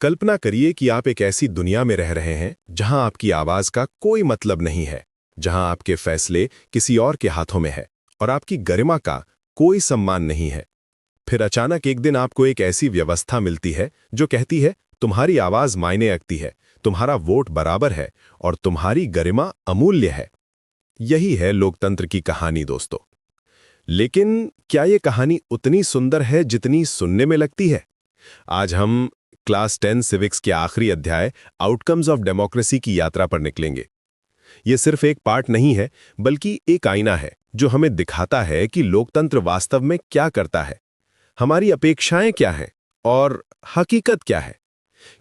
कल्पना करिए कि आप एक ऐसी दुनिया में रह रहे हैं जहां आपकी आवाज का कोई मतलब नहीं है, जहां आपके फैसले किसी और के हाथों में है और आपकी गरिमा का कोई सम्मान नहीं है। फिर अचानक एक दिन आपको एक ऐसी व्यवस्था मिलती है जो कहती है तुम्हारी आवाज मायने रखती है, तुम्हारा वोट बराबर है और तुम्हारी गरिमा अमूल्य है। यही है लोकतंत्र की कहानी दोस्तों। लेकिन क्या ये कहानी उतनी सुंदर है जितनी सुनने में लगती है? आज हम क्लास 10 सिविक्स के आखिरी अध्याय आउटकम्स ऑफ डेमोक्रेसी की यात्रा पर निकलेंगे। ये सिर्फ एक पार्ट नहीं है, बल्कि एक आईना है जो हमें दिखाता है कि लोकतंत्र वास्तव में क्या करता है, हमारी अपेक्षाएं क्या हैं और हकीकत क्या है।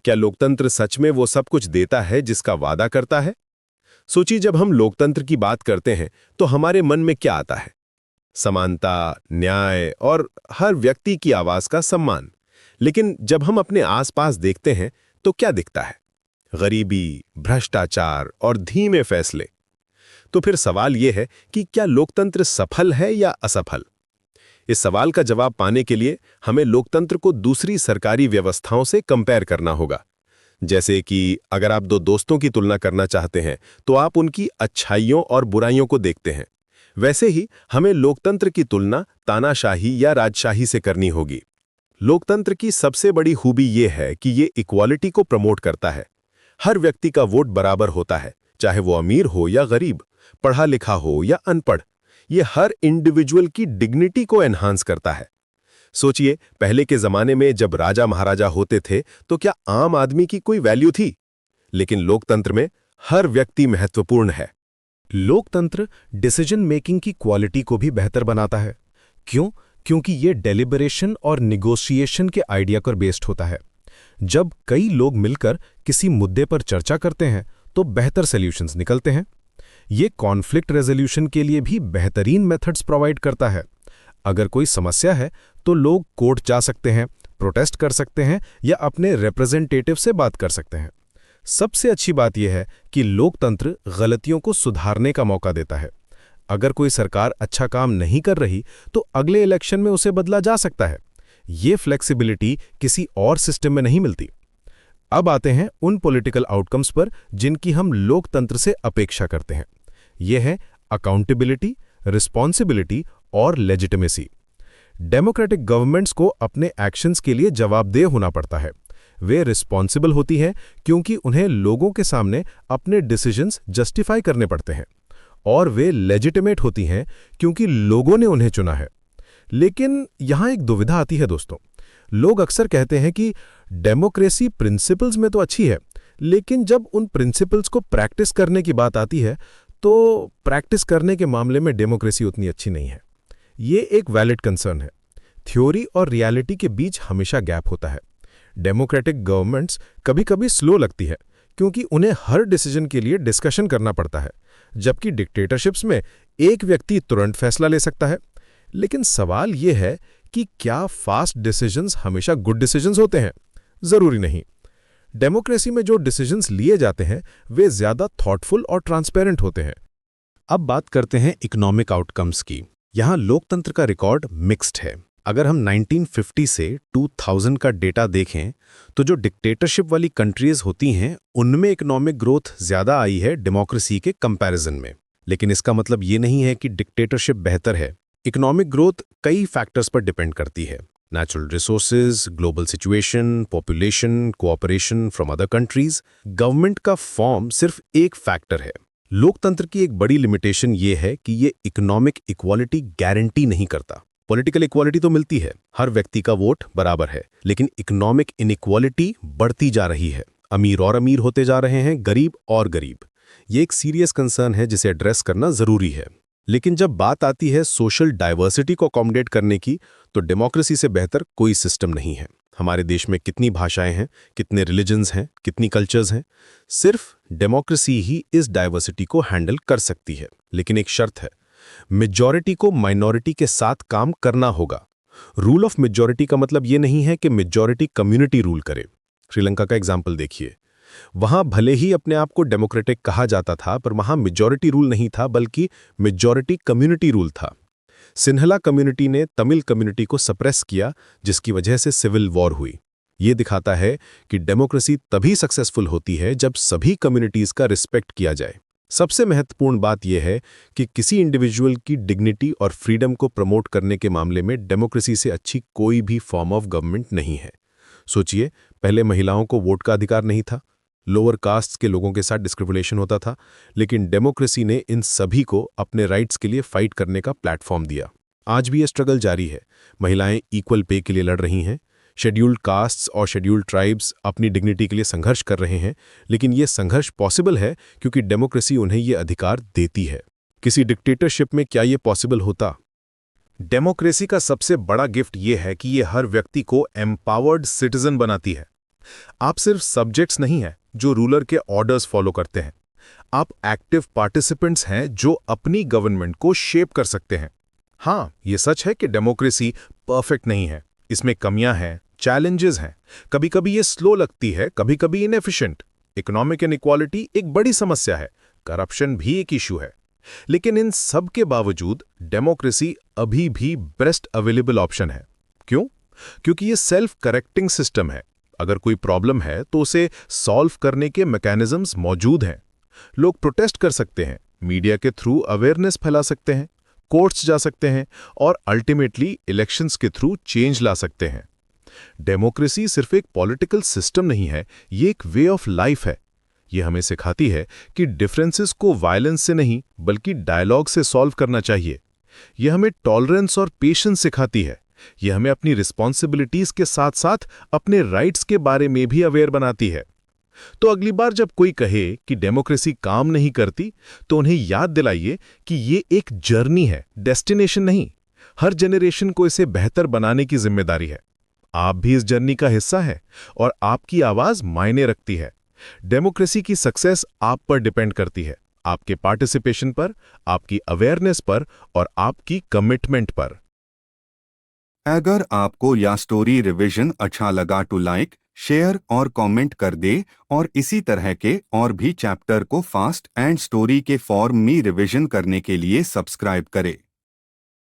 क्या लोकतंत्र सच में वो सब कुछ देता है जिसका वादा करता है? सोचिए, जब हम लोकतंत्र की बात करते हैं तो हमारे मन में क्या आता है? समानता, न्याय और हर व्यक्ति की आवाज का सम्मान। लेकिन जब हम अपने आसपास देखते हैं तो क्या दिखता है? गरीबी, भ्रष्टाचार और धीमे फैसले। तो फिर सवाल यह है कि क्या लोकतंत्र सफल है या असफल? इस सवाल का जवाब पाने के लिए हमें लोकतंत्र को दूसरी सरकारी व्यवस्थाओं से कंपेयर करना होगा। जैसे कि अगर आप दो दोस्तों की तुलना करना चाहते हैं तो आप उनकी अच्छाइयों और बुराइयों को देखते हैं। वैसे ही हमें लोकतंत्र की तुलना तानाशाही या राजशाही से करनी होगी। लोकतंत्र की सबसे बड़ी खूबी यह है कि ये इक्वालिटी को प्रमोट करता है। हर व्यक्ति का वोट बराबर होता है, चाहे वो अमीर हो या गरीब, पढ़ा लिखा हो या अनपढ़। ये हर इंडिविजुअल की डिग्निटी को एनहांस करता है। सोचिए, पहले के जमाने में जब राजा महाराजा होते थे तो क्या आम आदमी की कोई वैल्यू थी? लेकिन लोकतंत्र में हर व्यक्ति महत्वपूर्ण है। लोकतंत्र डिसीजन मेकिंग की क्वालिटी को भी बेहतर बनाता है। क्यों? क्योंकि ये डेलिबरेशन और निगोशिएशन के आइडिया पर बेस्ड होता है। जब कई लोग मिलकर किसी मुद्दे पर चर्चा करते हैं तो बेहतर सॉल्यूशंस निकलते हैं। ये कॉन्फ्लिक्ट रेजोल्यूशन के लिए भी बेहतरीन मेथड्स प्रोवाइड करता है। अगर कोई समस्या है तो लोग कोर्ट जा सकते हैं, प्रोटेस्ट कर सकते हैं या अपने रिप्रेजेंटेटिव से बात कर सकते हैं। सबसे अच्छी बात यह है कि लोकतंत्र गलतियों को सुधारने का मौका देता है। अगर कोई सरकार अच्छा काम नहीं कर रही तो अगले इलेक्शन में उसे बदला जा सकता है। ये फ्लेक्सिबिलिटी किसी और सिस्टम में नहीं मिलती। अब आते हैं उन पॉलिटिकल आउटकम्स पर जिनकी हम लोकतंत्र से अपेक्षा करते हैं। ये है अकाउंटेबिलिटी, रिस्पॉन्सिबिलिटी और लेजिटिमेसी। डेमोक्रेटिक गवर्नमेंट्स को अपने एक्शंस के लिए जवाबदेह होना पड़ता है। वे रिस्पॉन्सिबल होती हैं क्योंकि उन्हें लोगों के सामने अपने डिसीजंस जस्टिफाई करने पड़ते हैं, और वे लेजिटिमेट होती हैं क्योंकि लोगों ने उन्हें चुना है। लेकिन यहां एक दुविधा आती है दोस्तों। लोग अक्सर कहते हैं कि डेमोक्रेसी प्रिंसिपल्स में तो अच्छी है, लेकिन जब उन प्रिंसिपल्स को प्रैक्टिस करने की बात आती है तो प्रैक्टिस करने के मामले में डेमोक्रेसी उतनी अच्छी नहीं है। ये एक वैलिड कंसर्न है। थ्योरी और रियलिटी के बीच हमेशा गैप होता है। डेमोक्रेटिक गवर्नमेंट्स कभी-कभी स्लो लगती है क्योंकि उन्हें हर डिसीजन के लिए डिस्कशन करना पड़ता है, जबकि डिक्टेटरशिप्स में एक व्यक्ति तुरंत फैसला ले सकता है। लेकिन सवाल यह है कि क्या फास्ट डिसीजंस हमेशा गुड डिसीजंस होते हैं? जरूरी नहीं। डेमोक्रेसी में जो डिसीजंस लिए जाते हैं वे ज्यादा थॉटफुल और ट्रांसपेरेंट होते हैं। अब बात करते हैं इकोनॉमिक आउटकम्स की। यहां लोकतंत्र का रिकॉर्ड मिक्स्ड है। अगर हम 1950 से 2000 का डेटा देखें तो जो डिक्टेटरशिप वाली कंट्रीज होती हैं उनमें इकोनॉमिक ग्रोथ ज्यादा आई है डेमोक्रेसी के कंपैरिजन में। लेकिन इसका मतलब ये नहीं है कि डिक्टेटरशिप बेहतर है। इकोनॉमिक ग्रोथ कई फैक्टर्स पर डिपेंड करती है। Natural resources, global situation, population, cooperation from other countries. Government का फॉर्म सिर्फ एक फैक्टर है। लोकतंत्र की एक बड़ी लिमिटेशन ये है कि ये इकोनॉमिक इक्वालिटी गारंटी नहीं करता। पॉलिटिकल इक्वालिटी तो मिलती है, हर व्यक्ति का वोट बराबर है, लेकिन इकोनॉमिक इनइक्वालिटी बढ़ती जा रही है। अमीर और अमीर होते जा रहे हैं, गरीब और गरीब। ये एक सीरियस कंसर्न है जिसे एड्रेस करना जरूरी है। लेकिन जब बात आती है सोशल डाइवर्सिटी को अकोमोडेट करने की, तो डेमोक्रेसी से बेहतर कोई सिस्टम नहीं है। हमारे देश में कितनी भाषाएं हैं, कितने रिलीजन्स हैं, कितनी कल्चर्स हैं। सिर्फ डेमोक्रेसी ही इस डाइवर्सिटी को हैंडल कर सकती है। लेकिन एक शर्त है, मेजॉरिटी को माइनॉरिटी के साथ काम करना होगा। रूल ऑफ मेजॉरिटी का मतलब यह नहीं है कि मेजॉरिटी कम्युनिटी रूल करे। श्रीलंका का एग्जाम्पल देखिए। वहां भले ही अपने आप को डेमोक्रेटिक कहा जाता था, पर वहां मेजॉरिटी रूल नहीं था, बल्कि मेजॉरिटी कम्युनिटी रूल था। सिन्हला कम्युनिटी ने तमिल कम्युनिटी को सप्रेस किया, जिसकी वजह से सिविल वॉर हुई। ये दिखाता है कि डेमोक्रेसी तभी सक्सेसफुल होती है जब सभी कम्युनिटीज़ का रिस्पेक्ट किया जाए। सबसे महत्वपूर्ण बात यह है कि किसी इंडिविजुअल की डिग्निटी और फ्रीडम को प्रमोट करने के मामले में डेमोक्रेसी से अच्छी कोई भी फॉर्म ऑफ गवर्नमेंट नहीं है। सोचिए, पहले महिलाओं को वोट का अधिकार नहीं था, लोअर कास्ट के लोगों के साथ डिस्क्रिमिनेशन होता था, लेकिन डेमोक्रेसी ने इन सभी को अपने राइट्स के लिए फाइट करने का प्लेटफॉर्म दिया। आज भी ये स्ट्रगल जारी है। महिलाएं इक्वल पे के लिए लड़ रही हैं, शेड्यूल्ड कास्ट्स और शेड्यूल्ड ट्राइब्स अपनी डिग्निटी के लिए संघर्ष कर रहे हैं, लेकिन ये संघर्ष पॉसिबल है क्योंकि डेमोक्रेसी उन्हें ये अधिकार देती है। किसी डिक्टेटरशिप में क्या ये पॉसिबल होता? डेमोक्रेसी का सबसे बड़ा गिफ्ट ये है कि ये हर व्यक्ति को एम्पावर्ड सिटीजन बनाती है। आप सिर्फ सब्जेक्ट्स नहीं हैं जो रूलर के ऑर्डर्स फॉलो करते हैं, आप एक्टिव पार्टिसिपेंट्स हैं जो अपनी गवर्नमेंट को शेप कर सकते हैं। हाँ, ये सच है कि डेमोक्रेसी परफेक्ट नहीं है, इसमें कमियां हैं, चैलेंजेस हैं, कभी कभी ये स्लो लगती है, कभी कभी इनएफिशिएंट। इकोनॉमिक इनइक्वालिटी एक बड़ी समस्या है, करप्शन भी एक इशू है, लेकिन इन सब के बावजूद डेमोक्रेसी अभी भी बेस्ट अवेलेबल ऑप्शन है। क्यों? क्योंकि ये सेल्फ करेक्टिंग सिस्टम है। अगर कोई प्रॉब्लम है तो उसे सॉल्व करने के मैकेनिज्म्स मौजूद हैं। लोग प्रोटेस्ट कर सकते हैं, मीडिया के थ्रू अवेयरनेस फैला सकते हैं, कोर्ट्स जा सकते हैं और अल्टीमेटली इलेक्शंस के थ्रू चेंज ला सकते हैं। डेमोक्रेसी सिर्फ एक पॉलिटिकल सिस्टम नहीं है, ये एक वे ऑफ लाइफ है। ये हमें सिखाती है कि डिफरेंसेस को वायलेंस से नहीं बल्कि डायलॉग से सॉल्व करना चाहिए। ये हमें टॉलरेंस और पेशेंस सिखाती है। ये हमें अपनी रिस्पॉन्सिबिलिटीज के साथ साथ अपने राइट्स के बारे में भी अवेयर बनाती है। तो अगली बार जब कोई कहे कि डेमोक्रेसी काम नहीं करती, तो उन्हें याद दिलाइए कि ये एक जर्नी है, डेस्टिनेशन नहीं। हर जनरेशन को इसे बेहतर बनाने की जिम्मेदारी है। आप भी इस जर्नी का हिस्सा है और आपकी आवाज मायने रखती है। डेमोक्रेसी की सक्सेस आप पर डिपेंड करती है, आपके पार्टिसिपेशन पर, आपकी अवेयरनेस पर और आपकी कमिटमेंट पर। अगर आपको यह स्टोरी रिवीजन अच्छा लगा तो लाइक, शेयर और कमेंट कर दे और इसी तरह के और भी चैप्टर को फास्ट एंड स्टोरी के फॉर्म में रिवीजन करने के लिए सब्सक्राइब करें।